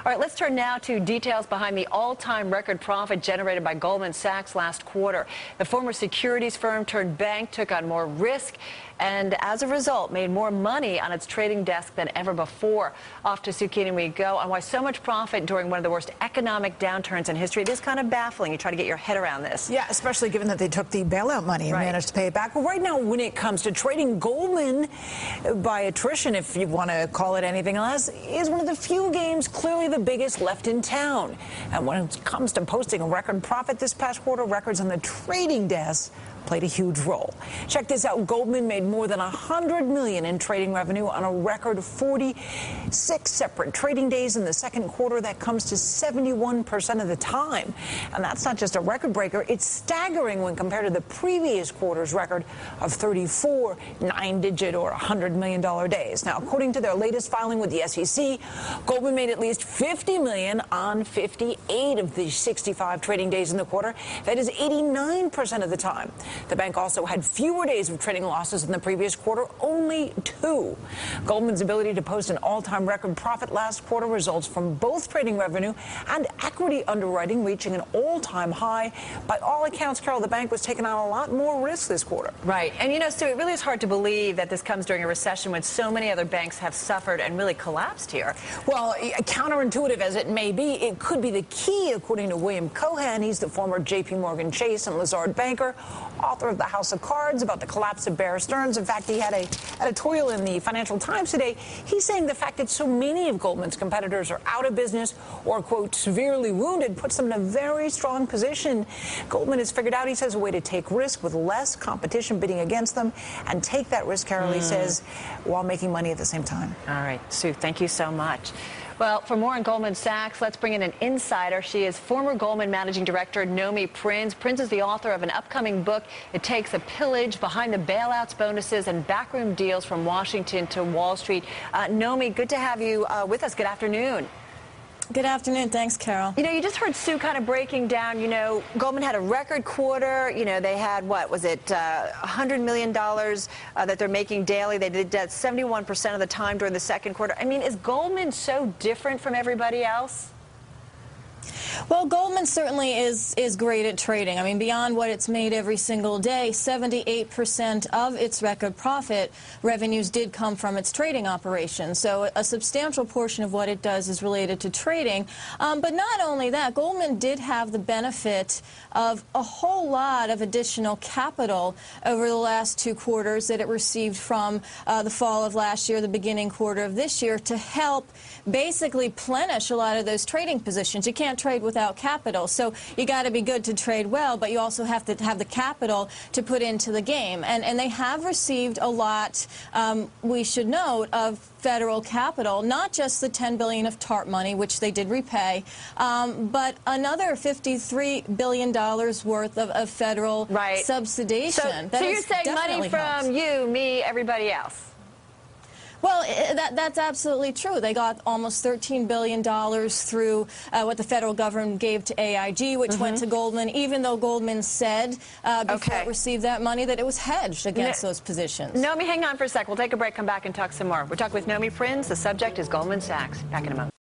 All right, let's turn now to details behind the all-time record profit generated by Goldman Sachs last quarter. The former securities firm turned bank took on more risk and, as a result, made more money on its trading desk than ever before. Off to Zucchini we go on why so much profit during one of the worst economic downturns in history. It is kind of baffling. You try to get your head around this. Yeah, especially given that they took the bailout money and managed to pay it back. Well, right now, when it comes to trading, Goldman, by attrition, if you want to call it anything else, is one of the few games clearly the biggest left in town. And when it comes to posting a record profit this past quarter, records on the trading desk played a huge role. Check this out. Goldman made more than $100 million in trading revenue on a record 46 separate trading days in the second quarter. That comes to 71% of the time. And that's not just a record breaker. It's staggering when compared to the previous quarter's record of 34 nine-digit or $100 million days. Now, according to their latest filing with the SEC, Goldman made at least $50 million on 58 of the 65 trading days in the quarter. That is 89% of the time. The bank also had fewer days of trading losses in the previous quarter, only 2. Goldman's ability to post an all-time record profit last quarter results from both trading revenue and equity underwriting reaching an all-time high. By all accounts, Carol, the bank was taking on a lot more risk this quarter. Right. And, you know, Stu, it really is hard to believe that this comes during a recession when so many other banks have suffered and really collapsed here. Well, counterintuitive as it may be, it could be the key, according to William Cohan. He's the former J.P. Morgan Chase and Lazard banker, author of The House of Cards, about the collapse of Bear Stearns. In fact, he had an editorial in the Financial Times today. He's saying the fact that so many of Goldman's competitors are out of business or, quote, severely wounded puts them in a very strong position. Goldman has figured out, he says, a way to take risk with less competition bidding against them and take that risk, Carol, he says, while making money at the same time. All right, Sue, thank you so much. Well, for more on Goldman Sachs, let's bring in an insider. She is former Goldman Managing Director Nomi Prins. Prins is the author of an upcoming book. It takes a pillage behind the bailouts, bonuses, and backroom deals from Washington to Wall Street. Nomi, good to have you with us. Good afternoon. Good afternoon. Thanks, Carol. You know, you just heard Sue kind of breaking down, you know, Goldman had a record quarter. You know, they had, what was it, $100 million that they're making daily. They did that 71% of the time during the second quarter. I mean, is Goldman so different from everybody else? Well, Goldman certainly is great at trading. I mean, beyond what it's made every single day, 78% of its record profit revenues did come from its trading operations. So a substantial portion of what it does is related to trading. But not only that, Goldman did have the benefit of a whole lot of additional capital over the last 2 quarters that it received from the fall of last year, the beginning quarter of this year, to help basically plenish a lot of those trading positions. You can't trade without capital, so you got to be good to trade well, but you also have to have the capital to put into the game. And they have received a lot, we should note, of federal capital, not just the $10 billion of TARP money, which they did repay, but another $53 billion worth of federal subsidization. So you're saying money from you, me, everybody else? Well, that's absolutely true. They got almost $13 billion through what the federal government gave to AIG, which went to Goldman, even though Goldman said before it received that money that it was hedged against those positions. Nomi, hang on for a sec. We'll take a break, come back and talk some more. We're talking with Nomi Prins. The subject is Goldman Sachs. Back in a moment.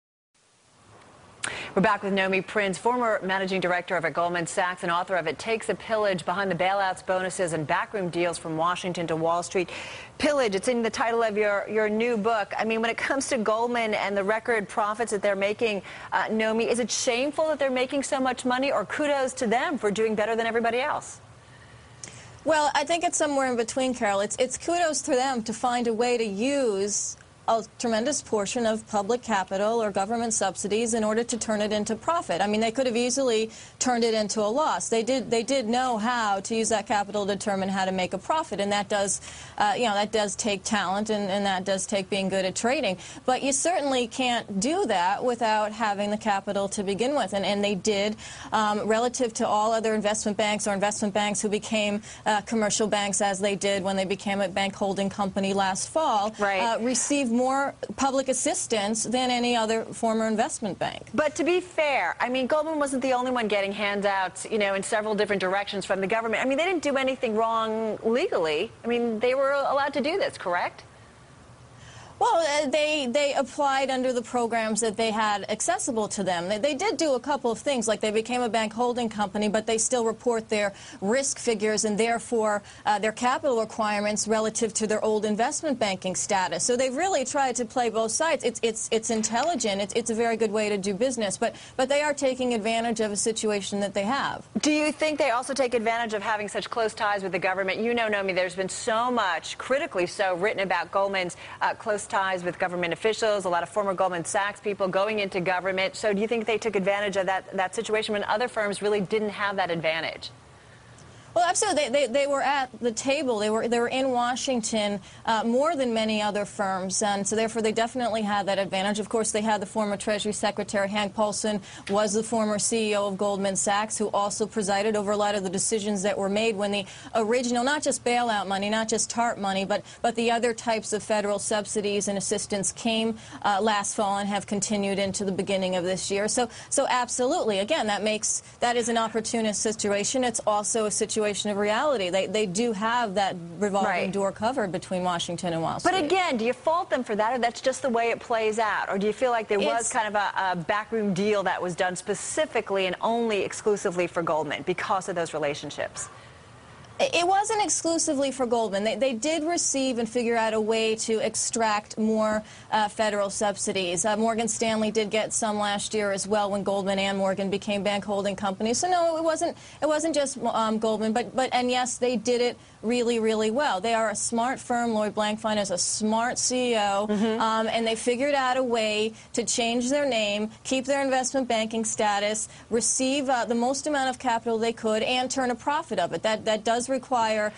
We're back with Nomi Prins, former managing director of Goldman Sachs and author of It Takes a Pillage Behind the Bailouts, Bonuses, and Backroom Deals from Washington to Wall Street. Pillage, it's in the title of your new book. I mean, when it comes to Goldman and the record profits that they're making, Nomi, is it shameful that they're making so much money, or kudos to them for doing better than everybody else? Well, I think it's somewhere in between, Carol. It's kudos to them to find a way to use a tremendous portion of public capital or government subsidies in order to turn it into profit. I mean, they could have easily turned it into a loss. They did know how to use that capital to determine how to make a profit, and that does, that does take talent, and that does take being good at trading. But you certainly can't do that without having the capital to begin with, and they did, relative to all other investment banks or investment banks who became commercial banks, as they did when they became a bank holding company last fall, received more public assistance than any other former investment bank. But to be fair, I mean, Goldman wasn't the only one getting handouts, you know, in several different directions from the government. I mean, they didn't do anything wrong legally. I mean, they were allowed to do this, correct? Well, they applied under the programs that they had accessible to them. They did do a couple of things, like they became a bank holding company, but they still report their risk figures and therefore their capital requirements relative to their old investment banking status. So they've really tried to play both sides. It's intelligent. It's a very good way to do business, but they are taking advantage of a situation that they have. Do you think they also take advantage of having such close ties with the government? You know, Nomi, there's been so much, critically so, written about Goldman's close ties with government officials, a lot of former Goldman Sachs people going into government. So do you think they took advantage of that situation when other firms really didn't have that advantage? Well, absolutely. They were at the table. They were in Washington more than many other firms, and so therefore they definitely had that advantage. Of course, they had the former Treasury Secretary Hank Paulson, was the former CEO of Goldman Sachs, who also presided over a lot of the decisions that were made when the original, not just bailout money, not just TARP money, but the other types of federal subsidies and assistance came last fall and have continued into the beginning of this year. So absolutely, again, that is an opportunist situation. It's also a situation of reality. They do have that revolving door covered between Washington and Wall Street. But again, do you fault them for that, or that's just the way it plays out? Or do you feel like there was kind of a backroom deal that was done specifically and only exclusively for Goldman because of those relationships? It wasn't exclusively for Goldman. They did receive and figure out a way to extract more federal subsidies. Morgan Stanley did get some last year as well when Goldman and Morgan became bank holding companies. So no, it wasn't just Goldman, and yes, they did it really, really well. They are a smart firm. Lloyd Blankfein is a smart CEO, and they figured out a way to change their name, keep their investment banking status, receive the most amount of capital they could, and turn a profit of it. That does require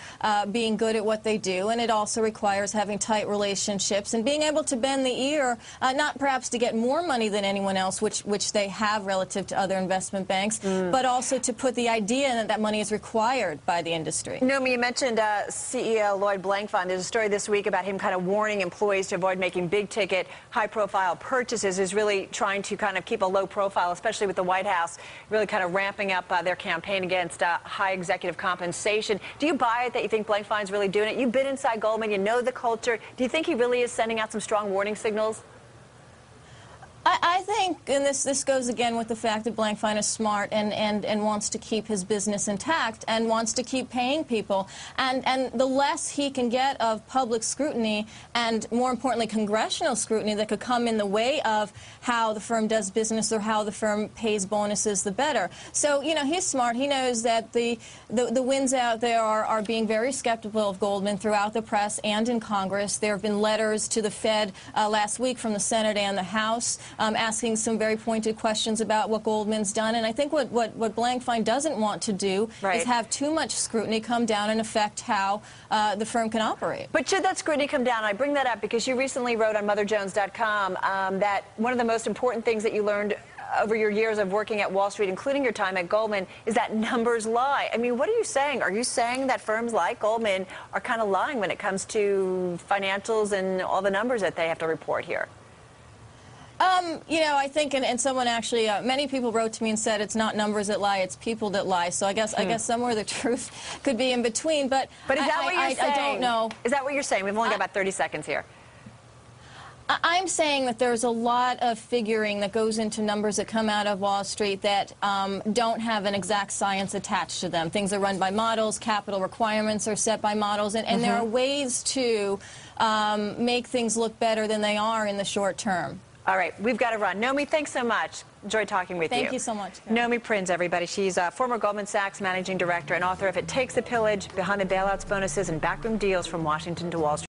being good at what they do, and it also requires having tight relationships and being able to bend the ear, not perhaps to get more money than anyone else, which they have relative to other investment banks, but also to put the idea in that money is required by the industry. Nomi, you mentioned CEO Lloyd Blankfein. There's a story this week about him kind of warning employees to avoid making big-ticket, high-profile purchases. Is really trying to kind of keep a low profile, especially with the White House really kind of ramping up their campaign against high executive compensation. Do you buy it that you think Blankfein's really doing it? You've been inside Goldman. You know the culture. Do you think he really is sending out some strong warning signals? I think, and this goes again with the fact that Blankfein is smart and wants to keep his business intact and wants to keep paying people. And the less he can get of public scrutiny and, more importantly, congressional scrutiny that could come in the way of how the firm does business or how the firm pays bonuses, the better. So, you know, he's smart. He knows that the winds out there are being very skeptical of Goldman throughout the press and in Congress. There have been letters to the Fed last week from the Senate and the House asking some very pointed questions about what Goldman's done. And I think what Blankfein doesn't want to do is have too much scrutiny come down and affect how the firm can operate. But should that scrutiny come down? I bring that up because you recently wrote on MotherJones.com that one of the most important things that you learned over your years of working at Wall Street, including your time at Goldman, is that numbers lie. I mean, what are you saying? Are you saying that firms like Goldman are kind of lying when it comes to financials and all the numbers that they have to report here? You know, I think, and someone actually, many people wrote to me and said it's not numbers that lie, it's people that lie. So I guess somewhere the truth could be in between. But is that what you're saying? I don't know. Is that what you're saying? We've only got about 30 seconds here. I'm saying that there's a lot of figuring that goes into numbers that come out of Wall Street that don't have an exact science attached to them. Things are run by models, capital requirements are set by models, and there are ways to make things look better than they are in the short term. All right, we've got to run. Nomi, thanks so much. Enjoyed talking with you. Thank you so much. Nomi Prins, everybody. She's a former Goldman Sachs managing director and author of It Takes a Pillage, Behind the Bailouts, Bonuses, and Backroom Deals from Washington to Wall Street.